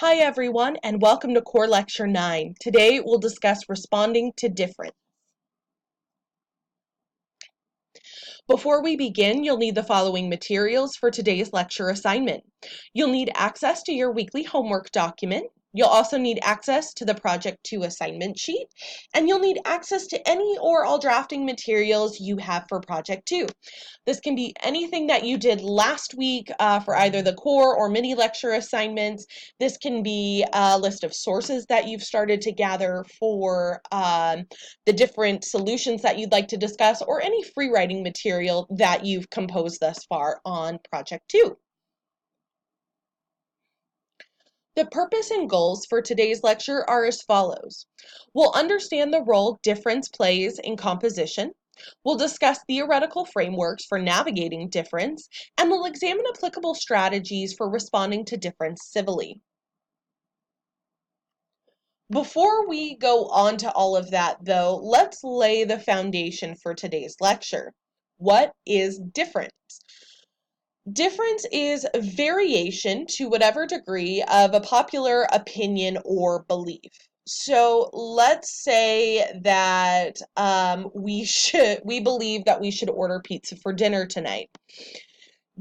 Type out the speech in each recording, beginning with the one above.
Hi everyone, and welcome to Core Lecture 9. Today we'll discuss responding to difference. Before we begin, you'll need the following materials for today's lecture assignment. You'll need access to your weekly homework document. You'll also need access to the Project 2 assignment sheet, and you'll need access to any or all drafting materials you have for Project 2. This can be anything that you did last week for either the core or mini lecture assignments. This can be a list of sources that you've started to gather for the different solutions that you'd like to discuss, or any free writing material that you've composed thus far on Project 2. The purpose and goals for today's lecture are as follows. We'll understand the role difference plays in composition. We'll discuss theoretical frameworks for navigating difference, and we'll examine applicable strategies for responding to difference civilly. Before we go on to all of that, though, let's lay the foundation for today's lecture. What is difference? Difference is variation to whatever degree of a popular opinion or belief. So let's say that we believe that we should order pizza for dinner tonight.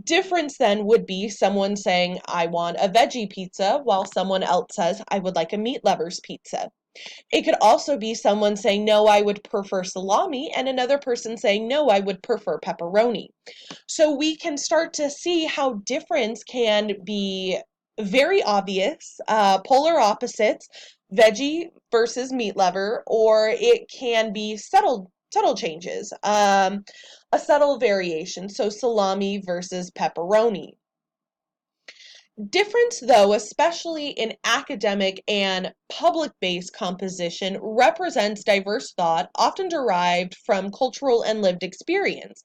Difference then would be someone saying, I want a veggie pizza, while someone else says, I would like a meat lover's pizza. It could also be someone saying, no, I would prefer salami, and another person saying, no, I would prefer pepperoni. So we can start to see how difference can be very obvious, polar opposites, veggie versus meat lover, or it can be subtle changes, a subtle variation, so salami versus pepperoni. Difference, though, especially in academic and public-based composition, represents diverse thought, often derived from cultural and lived experience.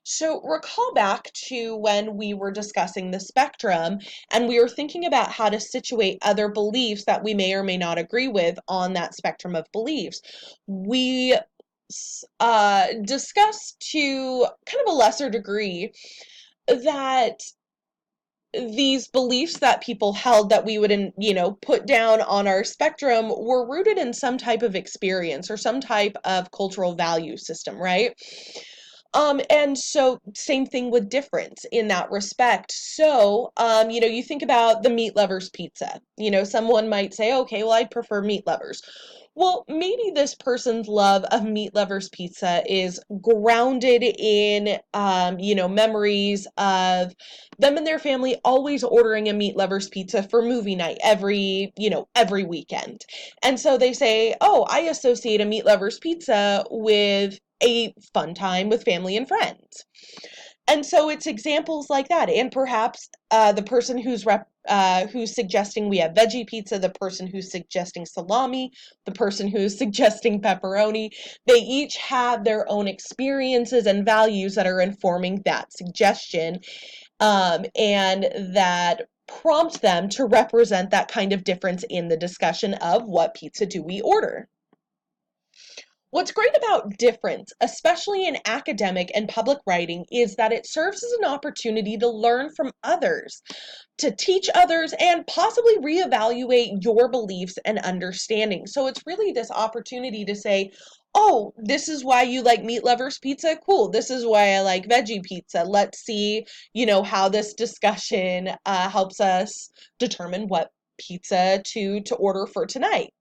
So recall back to when we were discussing the spectrum and we were thinking about how to situate other beliefs that we may or may not agree with on that spectrum of beliefs. We discussed to kind of a lesser degree that these beliefs that people held that we would, put down on our spectrum were rooted in some type of experience or some type of cultural value system, right? And so same thing with difference in that respect. So, you think about the meat lovers pizza. Someone might say, okay, well, I'd prefer meat lovers. Well, maybe this person's love of meat lovers pizza is grounded in, memories of them and their family always ordering a meat lovers pizza for movie night every weekend. And so they say, oh, I associate a meat lovers pizza with a fun time with family and friends. And so it's examples like that. And perhaps the person who's suggesting we have veggie pizza, the person who's suggesting salami, the person who's suggesting pepperoni, they each have their own experiences and values that are informing that suggestion, and that prompt them to represent that kind of difference in the discussion of what pizza do we order. What's great about difference, especially in academic and public writing, is that it serves as an opportunity to learn from others, to teach others, and possibly reevaluate your beliefs and understanding. So it's really this opportunity to say, oh, this is why you like meat lovers pizza? Cool. This is why I like veggie pizza. Let's see, how this discussion helps us determine what pizza to order for tonight.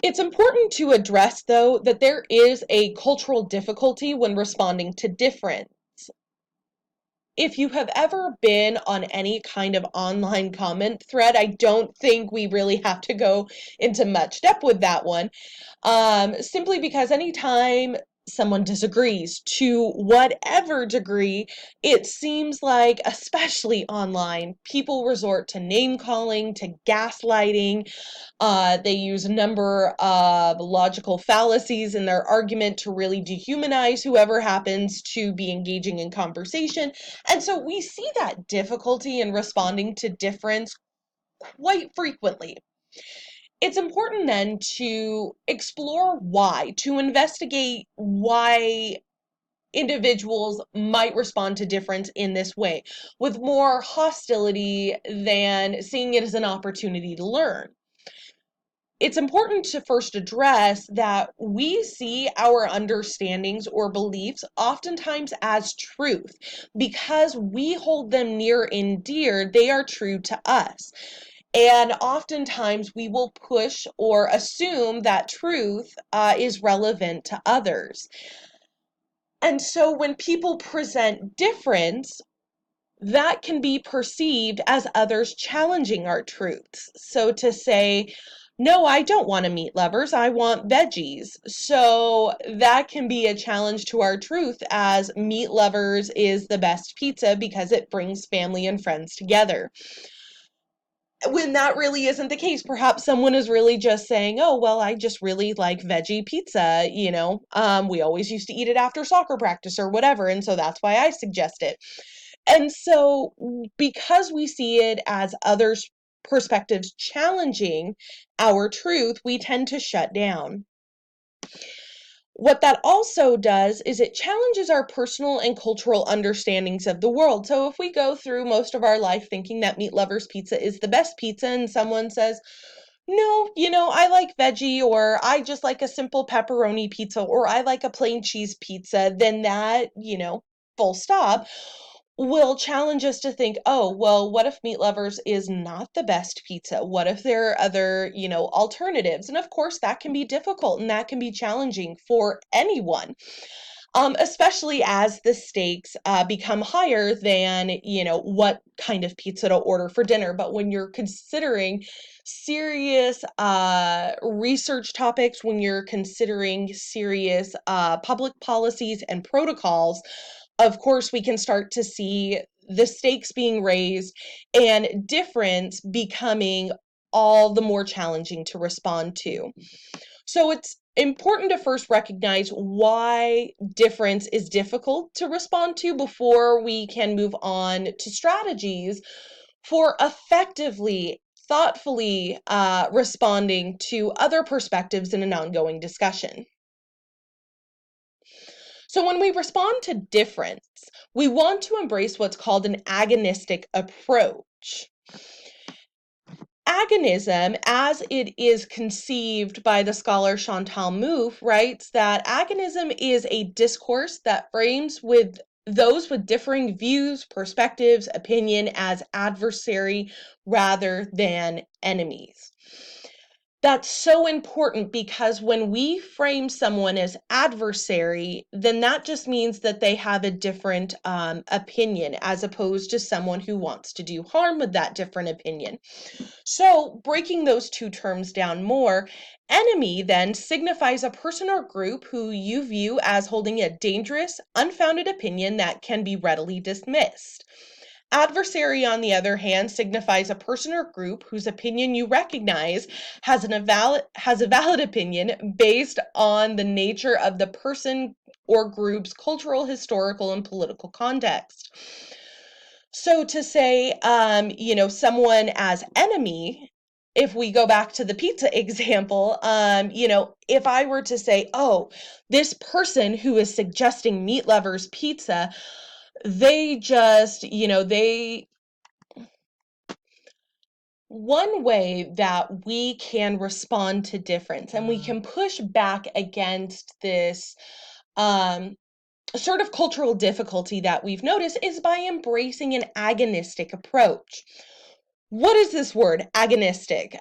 It's important to address, though, that there is a cultural difficulty when responding to difference. If you have ever been on any kind of online comment thread, I don't think we really have to go into much depth with that one, simply because anytime someone disagrees to whatever degree, it seems like, especially online, people resort to name calling, to gaslighting. They use a number of logical fallacies in their argument to really dehumanize whoever happens to be engaging in conversation. And so we see that difficulty in responding to difference quite frequently. It's important then to explore why, to investigate why individuals might respond to difference in this way, with more hostility than seeing it as an opportunity to learn. It's important to first address that we see our understandings or beliefs oftentimes as truth. Because we hold them near and dear, they are true to us. And oftentimes we will push or assume that truth is relevant to others. And so when people present difference, that can be perceived as others challenging our truths. So to say, no, I don't want to meat lovers, I want veggies. So that can be a challenge to our truth, as meat lovers is the best pizza because it brings family and friends together. When that really isn't the case. Perhaps someone is really just saying, oh, well, I just really like veggie pizza, we always used to eat it after soccer practice or whatever, and so that's why I suggest it. And so, because we see it as others' perspectives challenging our truth, we tend to shut down. What that also does is it challenges our personal and cultural understandings of the world. So if we go through most of our life thinking that Meat Lover's Pizza is the best pizza, and someone says, no, I like veggie, or I just like a simple pepperoni pizza, or I like a plain cheese pizza, then that, full stop, will challenge us to think, oh, well, what if Meat Lovers is not the best pizza? What if there are other, alternatives? And of course, that can be difficult and that can be challenging for anyone. Especially as the stakes become higher than, what kind of pizza to order for dinner. But when you're considering serious research topics, when you're considering serious public policies and protocols, of course, we can start to see the stakes being raised and difference becoming all the more challenging to respond to. So it's important to first recognize why difference is difficult to respond to before we can move on to strategies for effectively, thoughtfully responding to other perspectives in an ongoing discussion. So when we respond to difference, we want to embrace what's called an agonistic approach. Agonism, as it is conceived by the scholar Chantal Mouffe, writes that agonism is a discourse that frames with those with differing views, perspectives, opinion as adversary rather than enemies. That's so important because when we frame someone as adversary, then that just means that they have a different opinion as opposed to someone who wants to do harm with that different opinion. So, breaking those two terms down more, enemy then signifies a person or group who you view as holding a dangerous, unfounded opinion that can be readily dismissed. Adversary, on the other hand, signifies a person or group whose opinion you recognize has a valid opinion based on the nature of the person or group's cultural, historical, and political context. So to say, someone as enemy, if we go back to the pizza example, if I were to say, oh, this person who is suggesting Meat Lovers Pizza, they just, one way that we can respond to difference and we can push back against this um, sort of cultural difficulty that we've noticed is by embracing an agonistic approach. What is this word, agonistic?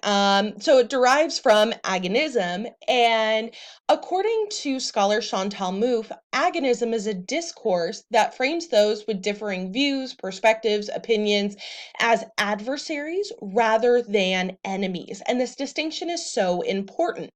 So it derives from agonism, and according to scholar Chantal Mouffe, agonism is a discourse that frames those with differing views, perspectives, opinions as adversaries rather than enemies. And this distinction is so important.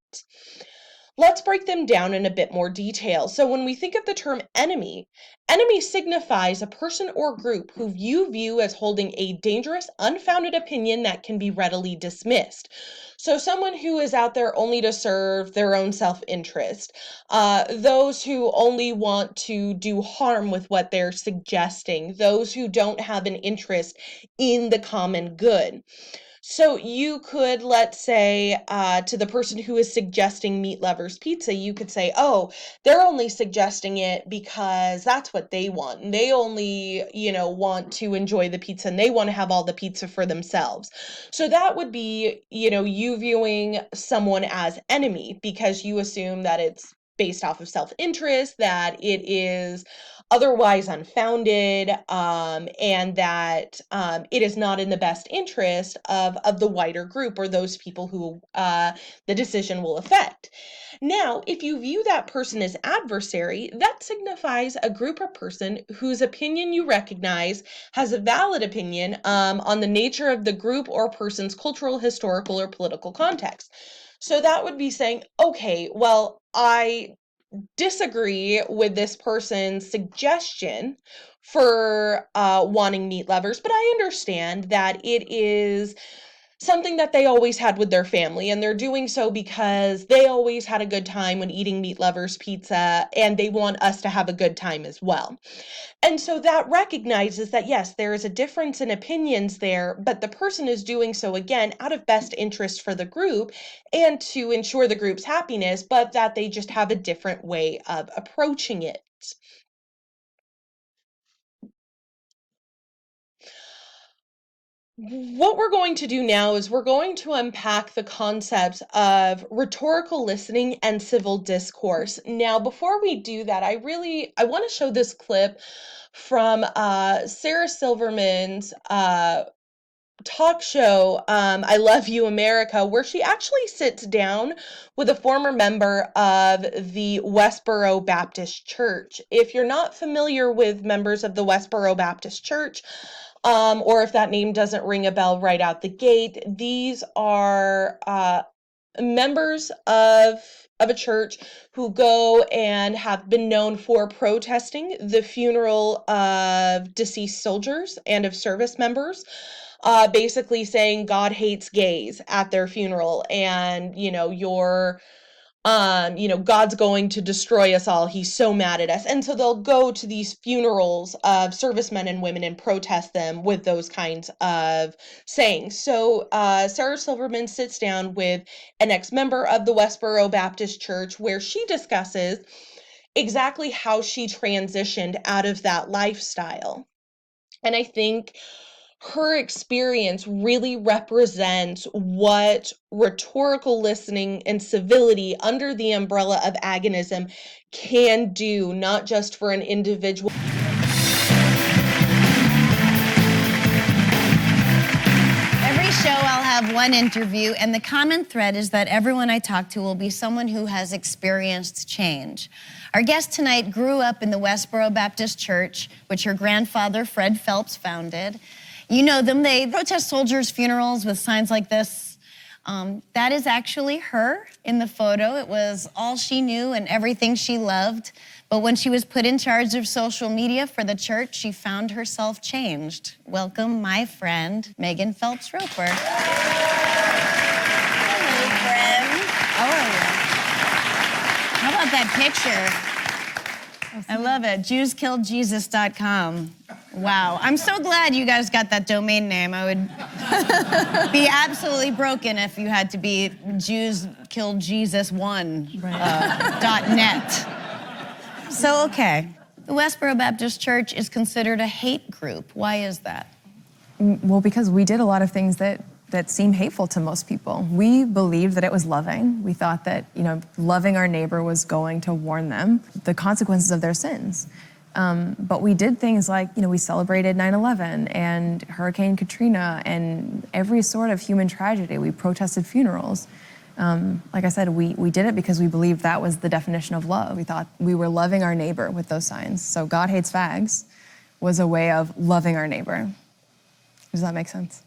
Let's break them down in a bit more detail. So when we think of the term enemy, enemy signifies a person or group who you view as holding a dangerous, unfounded opinion that can be readily dismissed. So someone who is out there only to serve their own self-interest, those who only want to do harm with what they're suggesting, those who don't have an interest in the common good. So you could, let's say, to the person who is suggesting Meat Lovers Pizza, you could say, oh, they're only suggesting it because that's what they want. And they only, want to enjoy the pizza and they want to have all the pizza for themselves. So that would be, you viewing someone as enemy because you assume that it's based off of self-interest, that it is otherwise unfounded, and that it is not in the best interest of the wider group or those people who the decision will affect. Now, if you view that person as adversary, that signifies a group or person whose opinion you recognize has a valid opinion on the nature of the group or person's cultural, historical, or political context. So that would be saying, okay, well, I disagree with this person's suggestion for wanting Meat Lovers, but I understand that it is something that they always had with their family, and they're doing so because they always had a good time when eating Meat Lovers pizza, and they want us to have a good time as well. And so that recognizes that, yes, there is a difference in opinions there, but the person is doing so again out of best interest for the group and to ensure the group's happiness, but that they just have a different way of approaching it. What we're going to do now is we're going to unpack the concepts of rhetorical listening and civil discourse. Now, before we do that, I want to show this clip from Sarah Silverman's talk show, I Love You America, where she actually sits down with a former member of the Westboro Baptist Church. If you're not familiar with members of the Westboro Baptist Church, or if that name doesn't ring a bell right out the gate, these are members of a church who go and have been known for protesting the funeral of deceased soldiers and of service members, basically saying God hates gays at their funeral, and God's going to destroy us all. He's so mad at us. And so they'll go to these funerals of servicemen and women and protest them with those kinds of sayings. So Sarah Silverman sits down with an ex-member of the Westboro Baptist Church where she discusses exactly how she transitioned out of that lifestyle. And I think her experience really represents what rhetorical listening and civility under the umbrella of agonism can do, not just for an individual. Every show I'll have one interview, and the common thread is that everyone I talk to will be someone who has experienced change. Our guest tonight grew up in the Westboro Baptist Church, which her grandfather, Fred Phelps, founded. You know them, they protest soldiers' funerals with signs like this. That is actually her in the photo. It was all she knew and everything she loved. But when she was put in charge of social media for the church, she found herself changed. Welcome, my friend, Megan Phelps Roper. Hello, friend. Oh, how about that picture? I love it. JewsKilledJesus.com. Wow. I'm so glad you guys got that domain name. I would be absolutely broken if you had to be JewsKilledJesus1.net. So, okay. The Westboro Baptist Church is considered a hate group. Why is that? Well, because we did a lot of things that seem hateful to most people. We believed that it was loving. We thought that, loving our neighbor was going to warn them the consequences of their sins. But we did things like, we celebrated 9/11 and Hurricane Katrina and every sort of human tragedy. We protested funerals. Like I said, we did it because we believed that was the definition of love. We thought we were loving our neighbor with those signs. So God hates fags was a way of loving our neighbor. Does that make sense?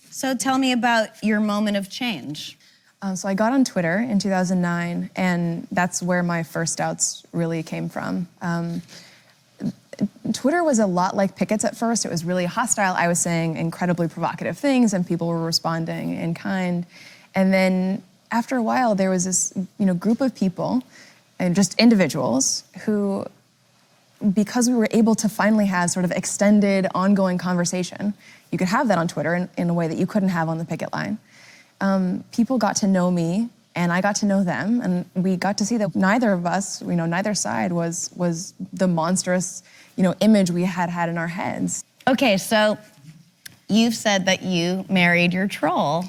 So tell me about your moment of change. So I got on Twitter in 2009, and that's where my first doubts really came from. Twitter was a lot like pickets at first. It was really hostile. I was saying incredibly provocative things, and people were responding in kind. And then after a while, there was this group of people, and just individuals, who because we were able to finally have sort of extended, ongoing conversation, you could have that on Twitter in a way that you couldn't have on the picket line. People got to know me, and I got to know them, and we got to see that neither of us, neither side was the monstrous, image we had in our heads. Okay, so you've said that you married your troll,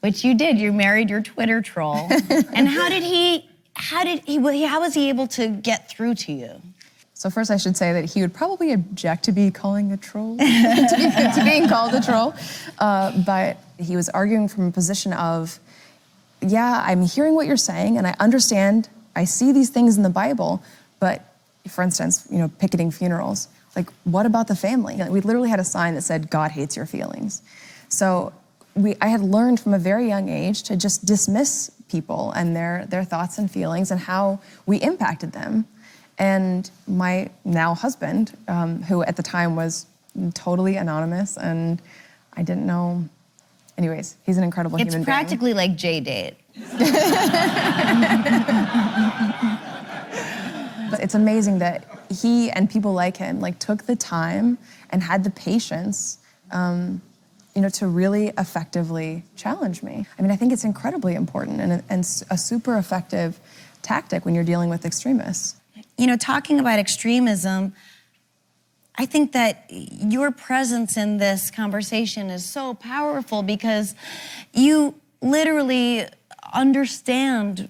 which you did. You married your Twitter troll. And how was he able to get through to you? So first I should say that he would probably object to be calling a troll, to being called a troll. But he was arguing from a position of, yeah, I'm hearing what you're saying and I understand, I see these things in the Bible, but for instance, picketing funerals, like what about the family? We literally had a sign that said, God hates your feelings. So I had learned from a very young age to just dismiss people and their thoughts and feelings and how we impacted them. And my now husband, who at the time was totally anonymous and I didn't know, anyways, he's an incredible human being. It's practically like J-Date. But it's amazing that he and people like him took the time and had the patience to really effectively challenge me. I mean, I think it's incredibly important and a super effective tactic when you're dealing with extremists. Talking about extremism, I think that your presence in this conversation is so powerful because you literally understand,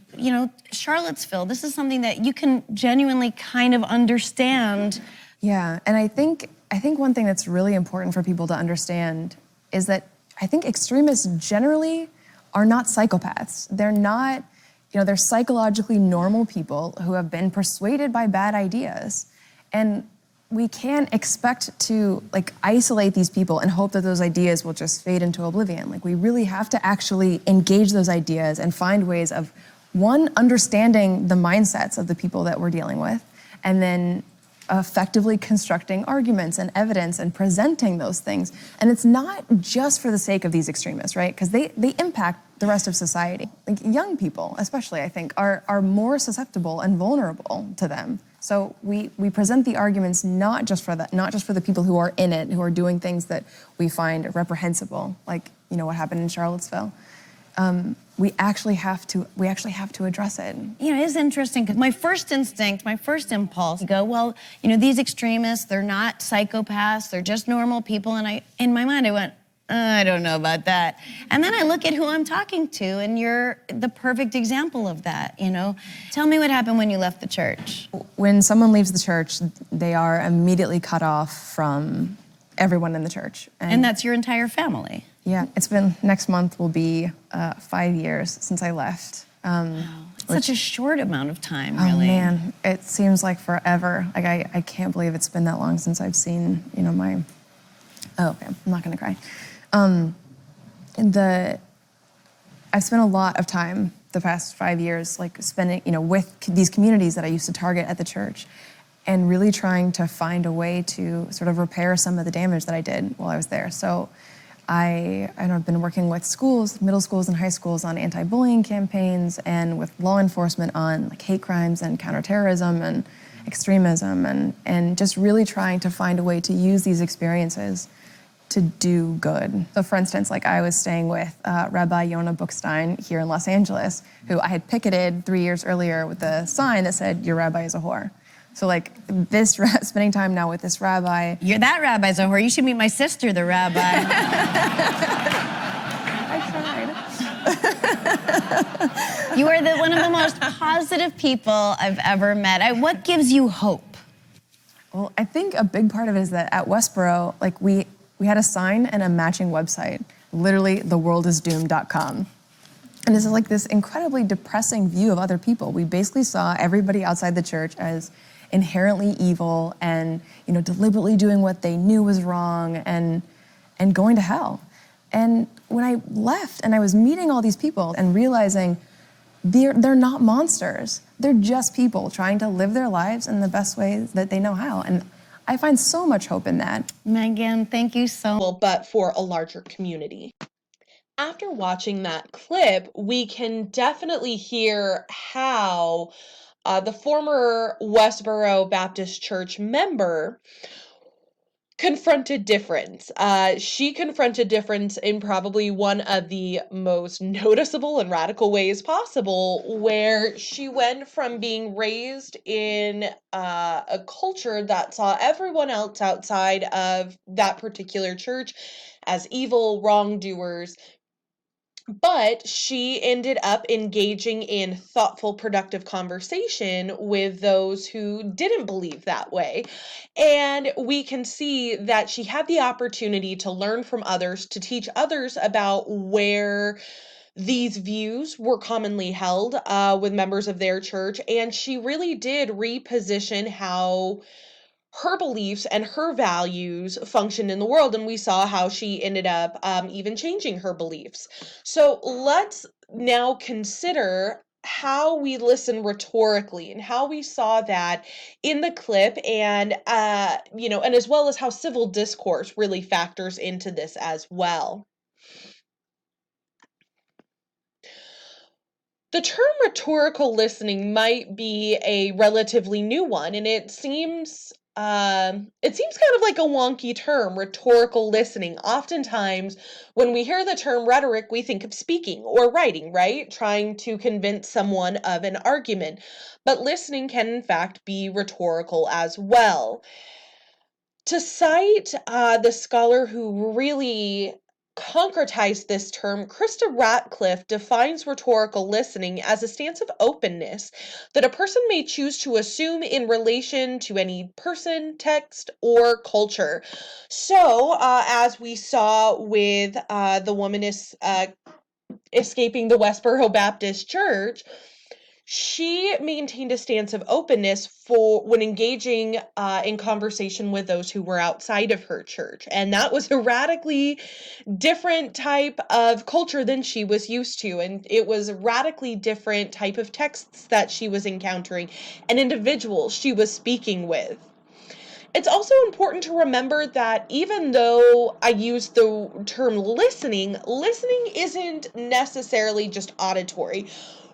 Charlottesville. This is something that you can genuinely kind of understand. Yeah, and I think one thing that's really important for people to understand is that I think extremists generally are not psychopaths. They're not, they're psychologically normal people who have been persuaded by bad ideas. And we can't expect to isolate these people and hope that those ideas will just fade into oblivion. We really have to actually engage those ideas and find ways of, one, understanding the mindsets of the people that we're dealing with, and then effectively constructing arguments and evidence and presenting those things. And it's not just for the sake of these extremists, right? Because they impact the rest of society. Young people, especially, I think, are more susceptible and vulnerable to them. So we present the arguments not just for the people who are in it, who are doing things that we find reprehensible, like what happened in Charlottesville. We actually have to address it. It is interesting because my first impulse, go, well, these extremists, they're not psychopaths, they're just normal people. And in my mind, I went, I don't know about that. And then I look at who I'm talking to, and you're the perfect example of that, Tell me what happened when you left the church. When someone leaves the church, they are immediately cut off from everyone in the church. And that's your entire family. Yeah, next month will be 5 years since I left. Wow. Such a short amount of time, really. Oh man, it seems like forever. I can't believe it's been that long since I've seen, my, oh, okay, I'm not gonna cry. I've spent a lot of time the past 5 years, spending, with these communities that I used to target at the church, and really trying to find a way to sort of repair some of the damage that I did while I was there. So I've been working with schools, middle schools and high schools on anti-bullying campaigns and with law enforcement on hate crimes and counterterrorism and extremism and just really trying to find a way to use these experiences to do good. So for instance, I was staying with Rabbi Yonah Bookstein here in Los Angeles, who I had picketed 3 years earlier with a sign that said, "Your rabbi is a whore." So spending time now with this rabbi. That rabbi's a whore. You should meet my sister, the rabbi. I tried. You are one of the most positive people I've ever met. What gives you hope? Well, I think a big part of it is that at Westboro, we had a sign and a matching website, literally theworldisdoomed.com. And this is this incredibly depressing view of other people. We basically saw everybody outside the church as inherently evil and deliberately doing what they knew was wrong and going to hell. And when I left and I was meeting all these people and realizing they're not monsters, they're just people trying to live their lives in the best way that they know how. And I find so much hope in that. Megan, thank you so much. But for a larger community. After watching that clip, we can definitely hear how the former Westboro Baptist Church member, confronted difference. She confronted difference in probably one of the most noticeable and radical ways possible, where she went from being raised in a culture that saw everyone else outside of that particular church as evil wrongdoers, but she ended up engaging in thoughtful, productive conversation with those who didn't believe that way. And we can see that she had the opportunity to learn from others, to teach others about where these views were commonly held with members of their church. And she really did reposition how her beliefs and her values functioned in the world, and we saw how she ended up even changing her beliefs. So let's now consider how we listen rhetorically and how we saw that in the clip, and and as well as how civil discourse really factors into this as well. The term rhetorical listening might be a relatively new one, and it seems kind of like a wonky term, rhetorical listening. Oftentimes, when we hear the term rhetoric, we think of speaking or writing, right? Trying to convince someone of an argument. But listening can, in fact, be rhetorical as well. To cite the scholar who really concretized this term, Krista Ratcliffe defines rhetorical listening as a stance of openness that a person may choose to assume in relation to any person, text, or culture. So, as we saw with the woman escaping the Westboro Baptist Church, she maintained a stance of openness for when engaging in conversation with those who were outside of her church. And that was a radically different type of culture than she was used to. And it was a radically different type of texts that she was encountering and individuals she was speaking with. It's also important to remember that even though I use the term listening, listening isn't necessarily just auditory.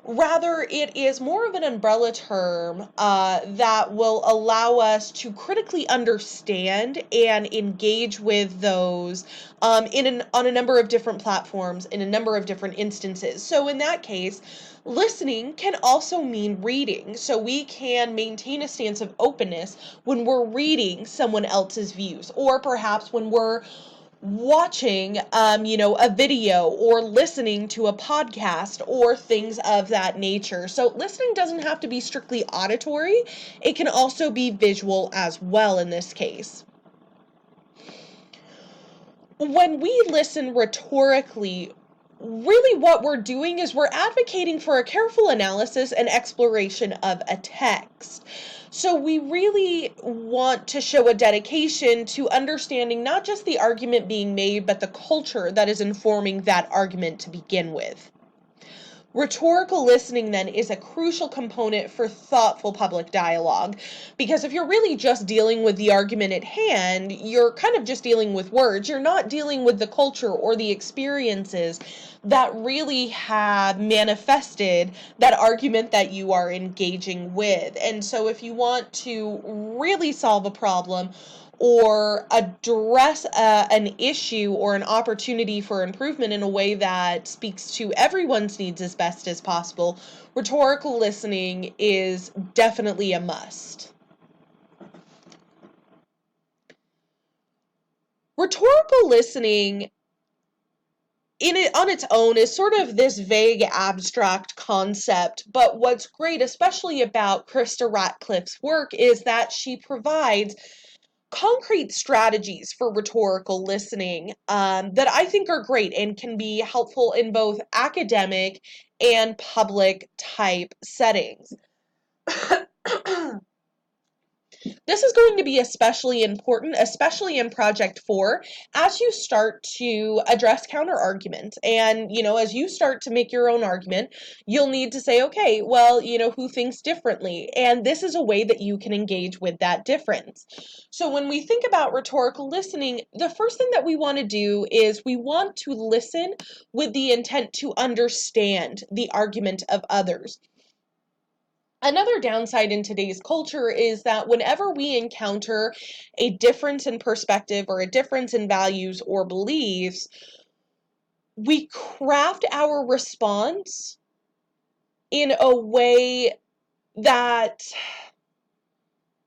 Rather, it is more of an umbrella term that will allow us to critically understand and engage with those on a number of different platforms in a number of different instances. So in that case, listening can also mean reading. So we can maintain a stance of openness when we're reading someone else's views, or perhaps when we're watching a video or listening to a podcast or things of that nature. So listening doesn't have to be strictly auditory. It can also be visual as well in this case. When we listen rhetorically, really what we're doing is we're advocating for a careful analysis and exploration of a text. So we really want to show a dedication to understanding not just the argument being made, but the culture that is informing that argument to begin with. Rhetorical listening, then, is a crucial component for thoughtful public dialogue, because if you're really just dealing with the argument at hand, you're kind of just dealing with words. You're not dealing with the culture or the experiences that really have manifested that argument that you are engaging with. And so if you want to really solve a problem or address an issue or an opportunity for improvement in a way that speaks to everyone's needs as best as possible, rhetorical listening is definitely a must. Rhetorical listening on its own is sort of this vague abstract concept, but what's great, especially about Krista Ratcliffe's work, is that she provides concrete strategies for rhetorical listening that I think are great and can be helpful in both academic and public type settings. This is going to be especially important, especially in Project 4, as you start to address counter arguments. And, as you start to make your own argument, you'll need to say, okay, well, who thinks differently? And this is a way that you can engage with that difference. So when we think about rhetorical listening, the first thing that we want to do is we want to listen with the intent to understand the argument of others. Another downside in today's culture is that whenever we encounter a difference in perspective or a difference in values or beliefs, we craft our response in a way that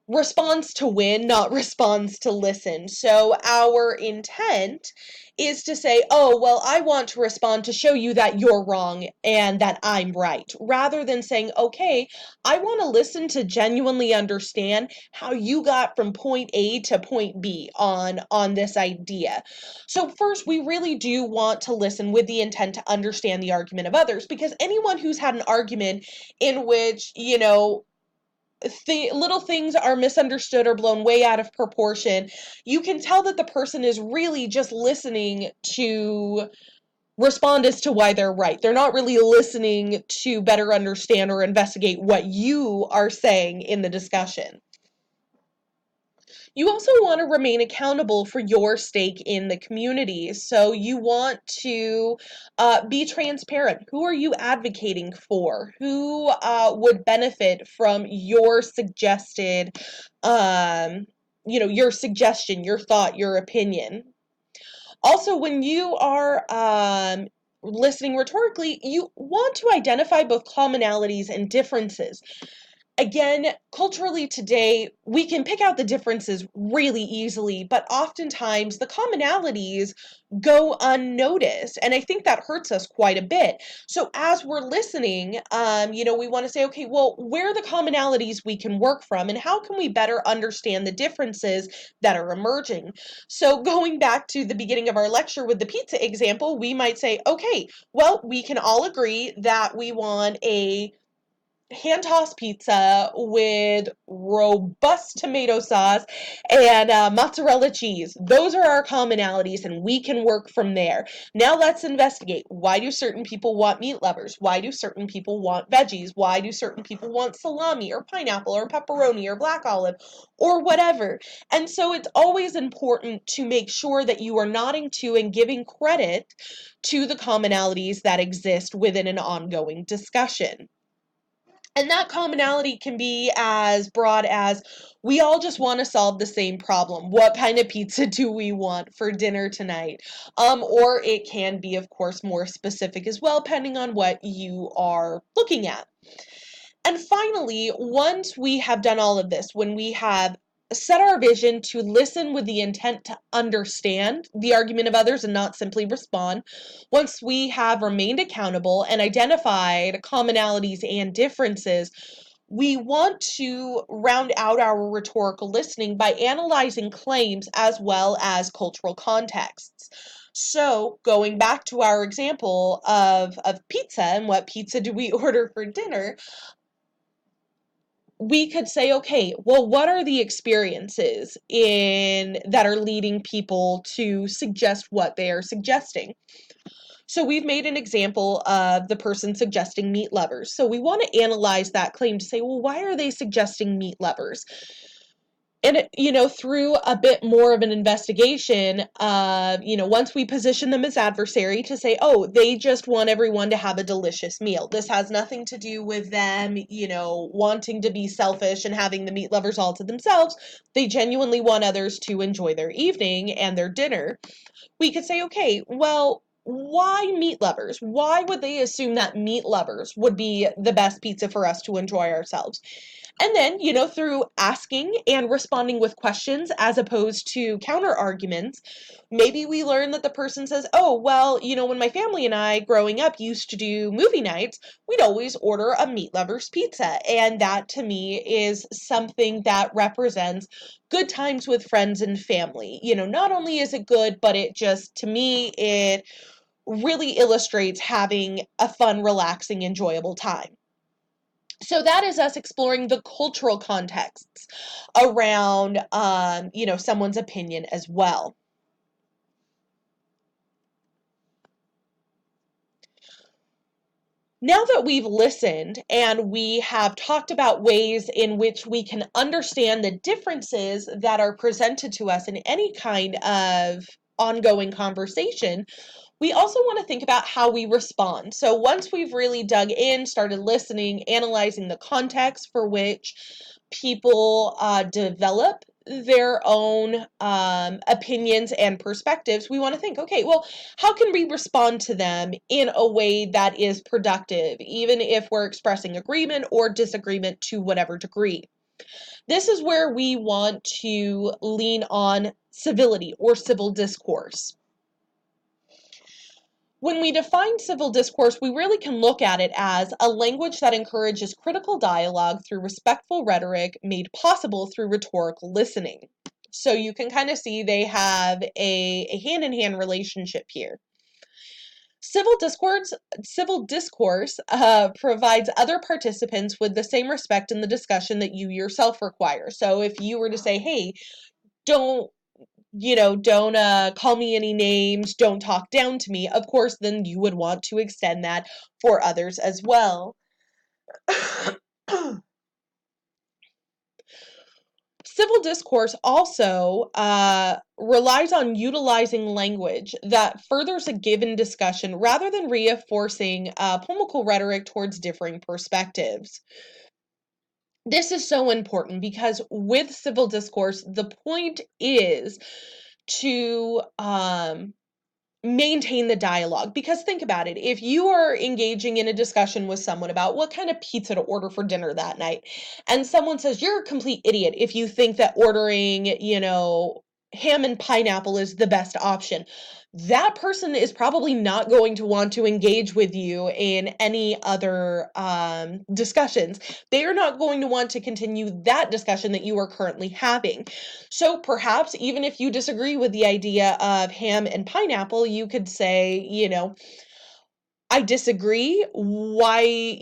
responds to win, not responds to listen. So our intent is to say, oh, well, I want to respond to show you that you're wrong and that I'm right, rather than saying, okay, I want to listen to genuinely understand how you got from point A to point B on this idea. So first, we really do want to listen with the intent to understand the argument of others, because anyone who's had an argument in which, little things are misunderstood or blown way out of proportion, you can tell that the person is really just listening to respond as to why they're right. They're not really listening to better understand or investigate what you are saying in the discussion. You also want to remain accountable for your stake in the community. So you want to be transparent. Who are you advocating for? Who would benefit from your suggested, your suggestion, your thought, your opinion? Also, when you are listening rhetorically, you want to identify both commonalities and differences. Again, culturally today, we can pick out the differences really easily, but oftentimes the commonalities go unnoticed. And I think that hurts us quite a bit. So as we're listening, we want to say, okay, well, where are the commonalities we can work from, and how can we better understand the differences that are emerging? So going back to the beginning of our lecture with the pizza example, we might say, okay, well, we can all agree that we want a hand tossed pizza with robust tomato sauce and mozzarella cheese. Those are our commonalities, and we can work from there. Now let's investigate. Why do certain people want meat lovers? Why do certain people want veggies? Why do certain people want salami or pineapple or pepperoni or black olive or whatever? And so it's always important to make sure that you are nodding to and giving credit to the commonalities that exist within an ongoing discussion. And that commonality can be as broad as we all just want to solve the same problem. What kind of pizza do we want for dinner tonight? Or it can be, of course, more specific as well, depending on what you are looking at. And finally, once we have done all of this, when we have set our vision to listen with the intent to understand the argument of others and not simply respond, once we have remained accountable and identified commonalities and differences, we want to round out our rhetorical listening by analyzing claims as well as cultural contexts. So, going back to our example of pizza and what pizza do we order for dinner, we could say, okay, well, what are the experiences in that are leading people to suggest what they are suggesting? So we've made an example of the person suggesting meat lovers. So we want to analyze that claim to say, well, why are they suggesting meat lovers? And, through a bit more of an investigation, once we position them as adversary to say, oh, they just want everyone to have a delicious meal. This has nothing to do with them, wanting to be selfish and having the meat lovers all to themselves. They genuinely want others to enjoy their evening and their dinner. We could say, okay, well, why meat lovers? Why would they assume that meat lovers would be the best pizza for us to enjoy ourselves? And then, through asking and responding with questions as opposed to counter arguments, maybe we learn that the person says, oh, well, when my family and I growing up used to do movie nights, we'd always order a meat lover's pizza. And that to me is something that represents good times with friends and family. Not only is it good, but it just, to me, it really illustrates having a fun, relaxing, enjoyable time. So that is us exploring the cultural contexts around, someone's opinion as well. Now that we've listened and we have talked about ways in which we can understand the differences that are presented to us in any kind of ongoing conversation, we also want to think about how we respond. So once we've really dug in, started listening, analyzing the context for which people develop their own opinions and perspectives, we want to think, okay, well, how can we respond to them in a way that is productive, even if we're expressing agreement or disagreement to whatever degree? This is where we want to lean on civility or civil discourse. When we define civil discourse, we really can look at it as a language that encourages critical dialogue through respectful rhetoric made possible through rhetorical listening. So you can kind of see they have a hand-in-hand relationship here. Civil discourse provides other participants with the same respect in the discussion that you yourself require. So if you were to say, hey, don't call me any names, don't talk down to me, of course, then you would want to extend that for others as well. Civil discourse also relies on utilizing language that furthers a given discussion rather than reinforcing polemical rhetoric towards differing perspectives. This is so important because with civil discourse, the point is to maintain the dialogue. Because think about it, if you are engaging in a discussion with someone about what kind of pizza to order for dinner that night, and someone says, you're a complete idiot if you think that ordering, ham and pineapple is the best option. That person is probably not going to want to engage with you in any other discussions. They are not going to want to continue that discussion that you are currently having. So perhaps even if you disagree with the idea of ham and pineapple, you could say, I disagree. Why,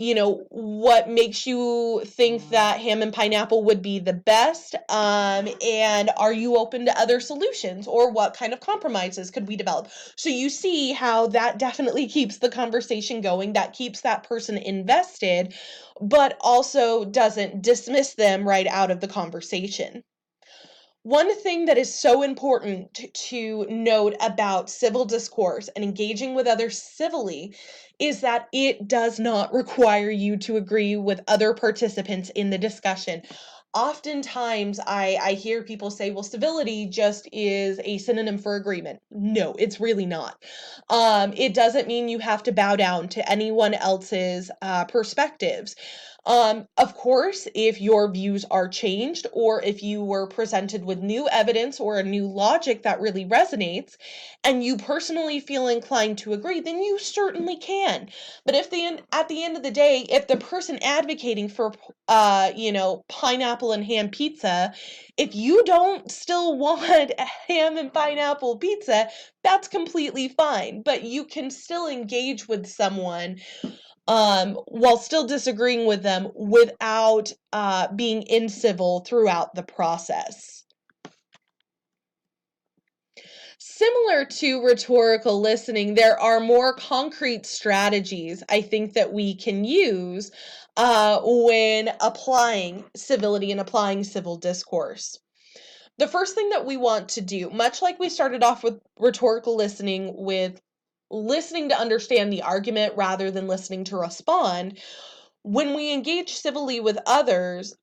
what makes you think that ham and pineapple would be the best? And are you open to other solutions, or what kind of compromises could we develop? So you see how that definitely keeps the conversation going, that keeps that person invested, but also doesn't dismiss them right out of the conversation. One thing that is so important to note about civil discourse and engaging with others civilly is that it does not require you to agree with other participants in the discussion. Oftentimes, I hear people say, well, civility just is a synonym for agreement. No, it's really not. It doesn't mean you have to bow down to anyone else's perspectives. Of course, if your views are changed, or if you were presented with new evidence or a new logic that really resonates, and you personally feel inclined to agree, then you certainly can. But if at the end of the day, if the person advocating for pineapple and ham pizza, if you don't still want a ham and pineapple pizza, that's completely fine. But you can still engage with someone while still disagreeing with them without being incivil throughout the process. Similar to rhetorical listening, there are more concrete strategies I think that we can use when applying civility and applying civil discourse. The first thing that we want to do, much like we started off with rhetorical listening, with listening to understand the argument rather than listening to respond, when we engage civilly with others,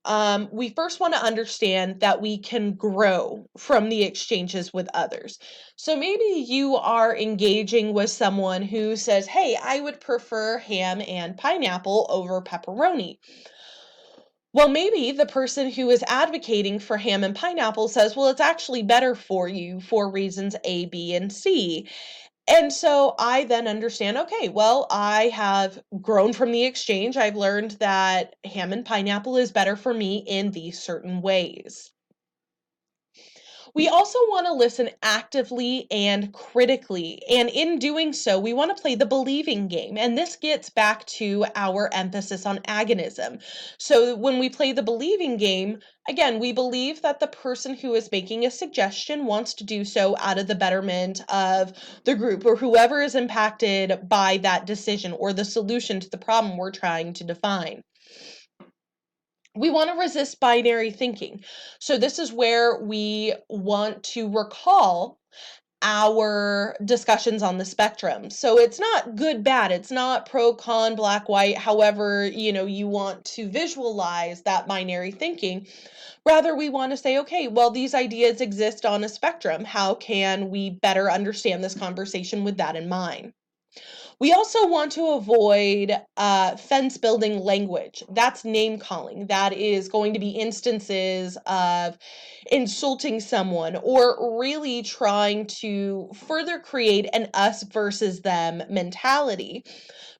we first want to understand that we can grow from the exchanges with others. So maybe you are engaging with someone who says, hey, I would prefer ham and pineapple over pepperoni. Well, maybe the person who is advocating for ham and pineapple says, well, it's actually better for you for reasons A, B, and C. And so I then understand, okay, well, I have grown from the exchange. I've learned that ham and pineapple is better for me in these certain ways. We also want to listen actively and critically. And in doing so, we want to play the believing game. And this gets back to our emphasis on agonism. So when we play the believing game, again, we believe that the person who is making a suggestion wants to do so out of the betterment of the group or whoever is impacted by that decision or the solution to the problem we're trying to define. We want to resist binary thinking. So this is where we want to recall our discussions on the spectrum. So it's not good, bad. It's not pro, con, black, white, however, you want to visualize that binary thinking. Rather, we want to say, okay, well, these ideas exist on a spectrum. How can we better understand this conversation with that in mind? We also want to avoid fence building language. That's name calling. That is going to be instances of insulting someone or really trying to further create an us versus them mentality.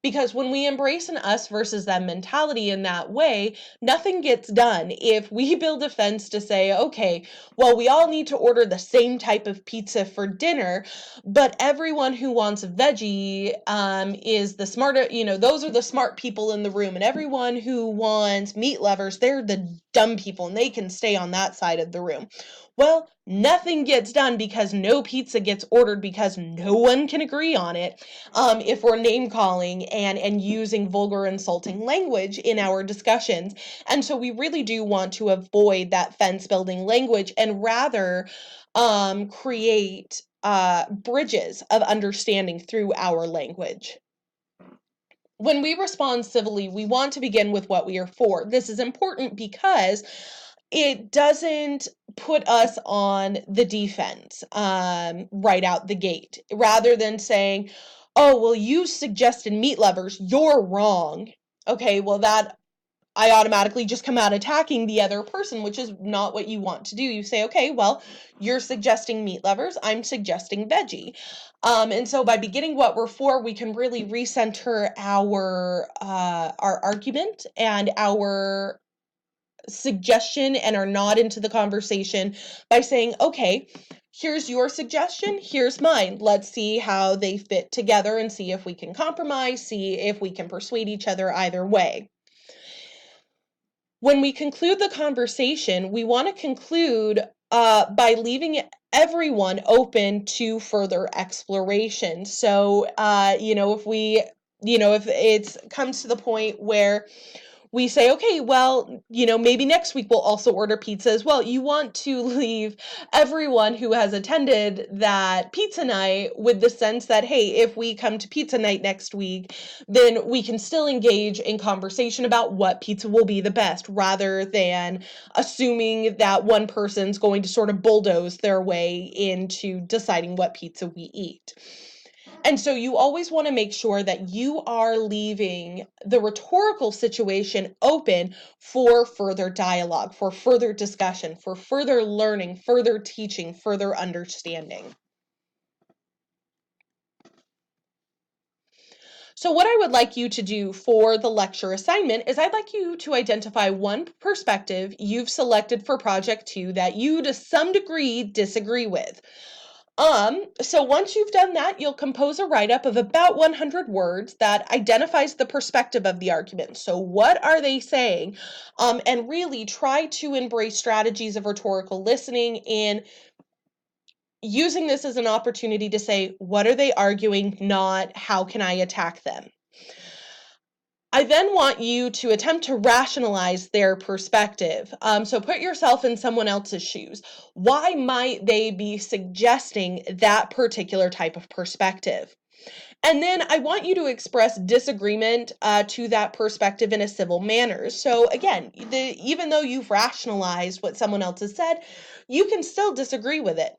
Because when we embrace an us versus them mentality in that way, nothing gets done. If we build a fence to say, okay, well, we all need to order the same type of pizza for dinner, but everyone who wants veggie is the smarter, those are the smart people in the room, and everyone who wants meat lovers, they're the dumb people, and they can stay on that side of the room. Well, nothing gets done because no pizza gets ordered because no one can agree on it if we're name calling and using vulgar, insulting language in our discussions. And so we really do want to avoid that fence building language and rather create bridges of understanding through our language. When we respond civilly, we want to begin with what we are for. This is important because it doesn't put us on the defense right out the gate. Rather than saying, oh, well, you suggested meat lovers, you're wrong. Okay, well, that I automatically just come out attacking the other person, which is not what you want to do. You say, okay, well, you're suggesting meat lovers, I'm suggesting veggie. And so by beginning what we're for, we can really recenter our argument and our suggestion and our nod into the conversation by saying, okay, here's your suggestion, here's mine. Let's see how they fit together and see if we can compromise, see if we can persuade each other either way. When we conclude the conversation, we want to conclude by leaving everyone open to further exploration. So, if it comes to the point where we say, okay, well, maybe next week we'll also order pizza as well. You want to leave everyone who has attended that pizza night with the sense that, hey, if we come to pizza night next week, then we can still engage in conversation about what pizza will be the best, rather than assuming that one person's going to sort of bulldoze their way into deciding what pizza we eat. And so you always want to make sure that you are leaving the rhetorical situation open for further dialogue, for further discussion, for further learning, further teaching, further understanding. So what I would like you to do for the lecture assignment is I'd like you to identify one perspective you've selected for Project 2 that you to some degree disagree with. So once you've done that, you'll compose a write-up of about 100 words that identifies the perspective of the argument. So what are they saying? And really try to embrace strategies of rhetorical listening in using this as an opportunity to say, what are they arguing, not how can I attack them? I then want you to attempt to rationalize their perspective. So put yourself in someone else's shoes. Why might they be suggesting that particular type of perspective? And then I want you to express disagreement to that perspective in a civil manner. So again, even though you've rationalized what someone else has said, you can still disagree with it.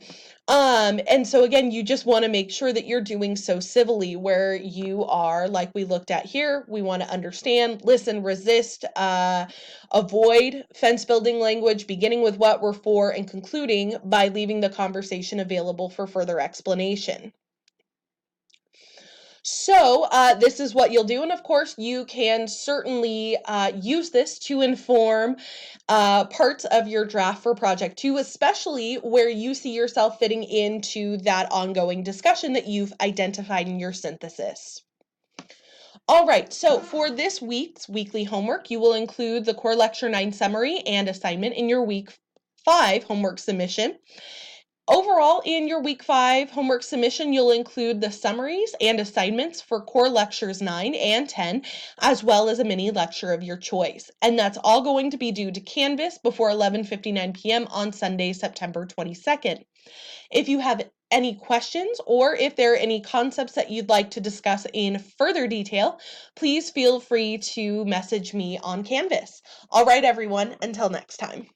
And so again, you just want to make sure that you're doing so civilly, where you are, like we looked at here, we want to understand, listen, resist, avoid fence building language, beginning with what we're for and concluding by leaving the conversation available for further explanation. So this is what you'll do. And of course, you can certainly use this to inform parts of your draft for Project 2, especially where you see yourself fitting into that ongoing discussion that you've identified in your synthesis. All right, so for this week's weekly homework, you will include the Core Lecture 9 summary and assignment in your Week 5 homework submission. Overall, in your Week 5 homework submission, you'll include the summaries and assignments for Core Lectures 9 and 10, as well as a mini lecture of your choice. And that's all going to be due to Canvas before 11:59 p.m. on Sunday, September 22nd. If you have any questions or if there are any concepts that you'd like to discuss in further detail, please feel free to message me on Canvas. All right, everyone, until next time.